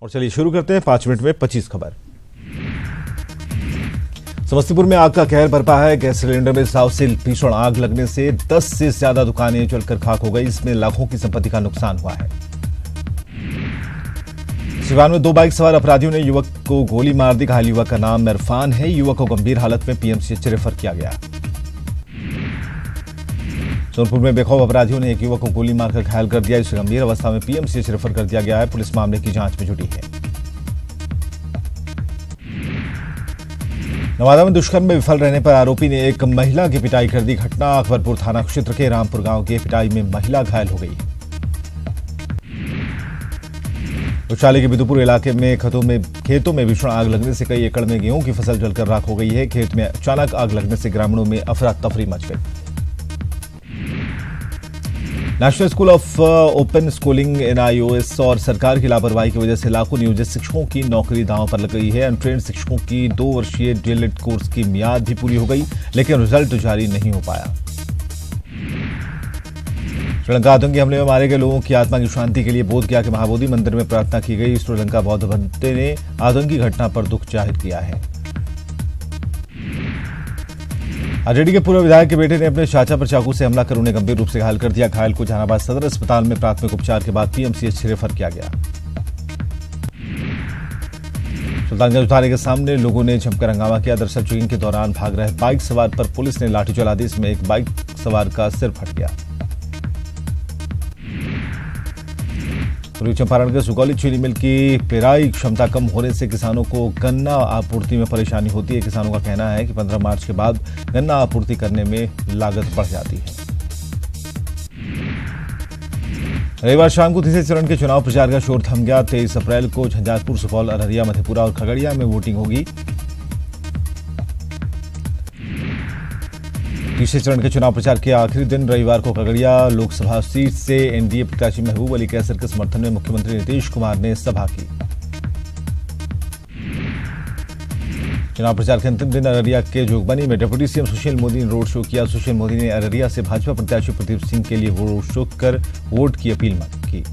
और चलिए शुरू करते हैं 5 मिनट में 25 खबर। समस्तीपुर में आग का कहर बरपा है। गैस सिलेंडर में साव से भीषण आग लगने से 10 से ज्यादा दुकानें जलकर खाक हो गई। इसमें लाखों की संपत्ति का नुकसान हुआ है। सिवान में 2 बाइक सवार अपराधियों ने युवक को गोली मार दी। घायल युवक का नाम इरफान है। युवक को गंभीर हालत में पीएमसीएच रेफर किया गया। सोनपुर में बेखौफ अपराधियों ने एक युवक को गोली मारकर घायल कर दिया। इसे गंभीर अवस्था में पीएमसीएच रेफर कर दिया गया है। पुलिस मामले की जांच में जुटी है। नवादा में दुष्कर्म में विफल रहने पर आरोपी ने एक महिला की पिटाई कर दी। घटना अकबरपुर थाना क्षेत्र के रामपुर गांव की। पिटाई में महिला घायल हो गई। उचाली के बिदुपुर इलाके में खेतों में भीषण आग लगने से कई एकड़ में गेहूं की फसल जलकर राख हो गई है। खेत में अचानक आग लगने से ग्रामीणों में अफरा तफरी मच गई। National school of open schooling NIOS और सरकार की लापरवाही की वजह से लाखों नियोजित शिक्षकों की नौकरी दांव पर लग गई है। अनट्रेन्ड शिक्षकों की 2 वर्षीय डीएलएड कोर्स की मियाद भी पूरी हो गई, लेकिन रिजल्ट जारी नहीं हो पाया। श्रीलंका आतंकी हमले में मारे गए लोगों की आत्मा की शांति के लिए बोध गया के महाबोधि मंदिर में प्रार्थना की गई। श्रीलंका बौद्ध भंते ने आतंकी घटना पर दुख जाहिर किया है। आरजेडी के पूर्व विधायक के बेटे ने अपने चाचा पर चाकू से हमला कर उन्हें गंभीर रूप से घायल कर दिया। घायल को जहानाबाद सदर अस्पताल में प्राथमिक उपचार के बाद पीएमसीएच रेफर किया गया। सुल्तानगंज थाने के सामने लोगों ने जमकर हंगामा किया। दरअसल चेकिंग के दौरान भाग रहे बाइक सवार पर पुलिस ने लाठी चला दी। इसमें एक बाइक सवार का सिर फट गया। पूर्वी चंपारण के सुगौली चीनी मिल की पेराई क्षमता कम होने से किसानों को गन्ना आपूर्ति में परेशानी होती है। किसानों का कहना है कि 15 मार्च के बाद गन्ना आपूर्ति करने में लागत बढ़ जाती है। रविवार शाम को तीसरे चरण के चुनाव प्रचार का शोर थम गया। 23 अप्रैल को झंझारपुर, सुपौल, अररिया, मधेपुरा और खगड़िया में वोटिंग होगी। तीसरे चरण के चुनाव प्रचार के आखिरी दिन रविवार को खगड़िया लोकसभा सीट से एनडीए प्रत्याशी महबूब अली कैसर के समर्थन में मुख्यमंत्री नीतीश कुमार ने सभा की। चुनाव प्रचार के अंतिम दिन अररिया के जोगबनी में डिप्टी सीएम सुशील मोदी ने रोड शो किया। सुशील मोदी ने अररिया से भाजपा प्रत्याशी प्रदीप सिंह के लिए रोड शो कर वोट की अपील की।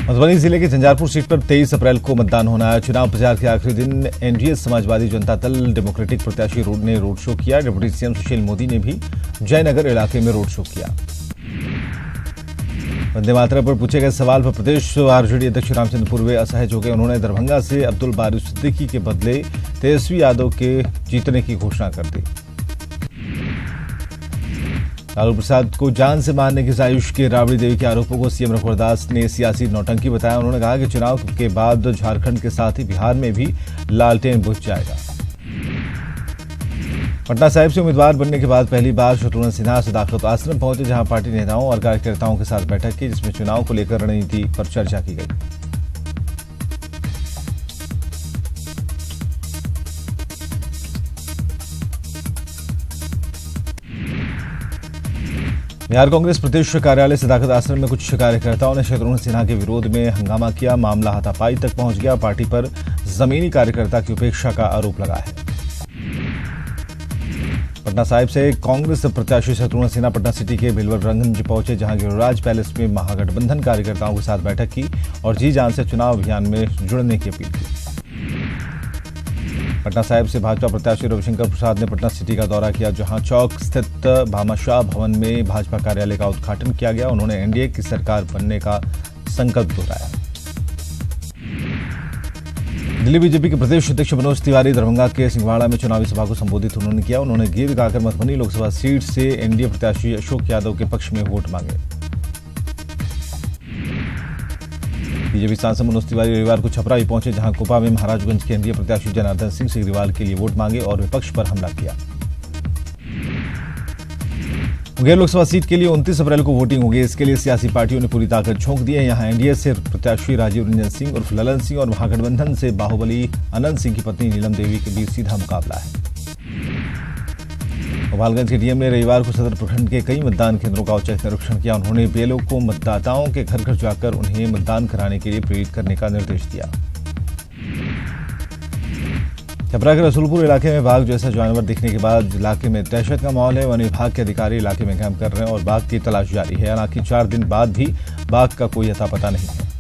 मधुबनी जिले के झंझारपुर सीट पर 23 अप्रैल को मतदान होना है। चुनाव प्रचार के आखिरी दिन एनडीए समाजवादी जनता दल डेमोक्रेटिक प्रत्याशी ने रोड शो किया। डिप्टी सीएम सुशील मोदी ने भी जयनगर इलाके में रोड शो किया। वंदे मातरम पर पूछे गए सवाल पर प्रदेश आरजेडी अध्यक्ष रामचंद्र पूर्वे असहज हो गए। उन्होंने दरभंगा से अब्दुल बारी सिद्दीकी के बदले तेजस्वी यादव के जीतने की घोषणा कर दी। लालू प्रसाद को जान से मारने की साजिश के राबड़ी देवी के आरोपों को सीएम रघुवर दास ने सियासी नौटंकी बताया। उन्होंने कहा कि चुनाव के बाद झारखंड के साथ ही बिहार में भी लालटेन बुझ जाएगा। पटना साहिब से उम्मीदवार बनने के बाद पहली बार शत्रुघ्न सिन्हा सदाकत आश्रम पहुंचे, जहां पार्टी नेताओं और कार्यकर्ताओं के साथ बैठक की, जिसमें चुनाव को लेकर रणनीति पर चर्चा की गई। बिहार कांग्रेस प्रदेश कार्यालय सदाकत आश्रम में कुछ कार्यकर्ताओं ने शत्रुघ्न सिन्हा के विरोध में हंगामा किया। मामला हाथापाई तक पहुंच गया। पार्टी पर जमीनी कार्यकर्ता की उपेक्षा का आरोप लगा है। पटना साहिब से कांग्रेस प्रत्याशी शत्रुघ्न सिन्हा पटना सिटी के भिलवरगंज पहुंचे, जहां गिरिराज पैलेस में महागठबंधन कार्यकर्ताओं के साथ बैठक की और जी जान से चुनाव अभियान में जुड़ने की अपील की। पटना साहिब से भाजपा प्रत्याशी रविशंकर प्रसाद ने पटना सिटी का दौरा किया, जहां चौक स्थित भामाशाह भवन में भाजपा कार्यालय का उद्घाटन किया गया। उन्होंने एनडीए की सरकार बनने का संकल्प दोहराया। दिल्ली बीजेपी के प्रदेश अध्यक्ष मनोज तिवारी दरभंगा के सिंहवाड़ा में चुनावी सभा को संबोधित उन्होंने किया। उन्होंने गीत गाकर मधुबनी लोकसभा सीट से एनडीए प्रत्याशी अशोक यादव के पक्ष में वोट मांगे। बीजेपी सांसद मनोज तिवारी रविवार को छपरा ही पहुंचे, जहां कोपा में महाराजगंज के एनडीए प्रत्याशी जनार्दन सिंह सिग्रीवाल के लिए वोट मांगे और विपक्ष पर हमला किया। मुंगेर लोकसभा सीट के लिए 29 अप्रैल को वोटिंग होगी। इसके लिए सियासी पार्टियों ने पूरी ताकत झोंक दी है। यहां एनडीए से प्रत्याशी राजीव रंजन सिंह उर्फ ललन सिंह और महागठबंधन से बाहुबली अनंत सिंह की पत्नी नीलम देवी के बीच सीधा मुकाबला है। गोपालगंज के डीएम ने रविवार को सदर प्रखंड के कई मतदान केंद्रों का औचक निरीक्षण किया। उन्होंने बीएलओ को मतदाताओं के घर घर जाकर उन्हें मतदान कराने के लिए प्रेरित करने का निर्देश दिया। छपरा के रसूलपुर इलाके में बाघ जैसा जानवर दिखने के बाद इलाके में दहशत का माहौल है। वन विभाग के अधिकारी इलाके में कैंप कर रहे हैं और बाघ की तलाश जारी है। हालांकि 4 दिन बाद भी बाघ का कोई अता पता नहीं है।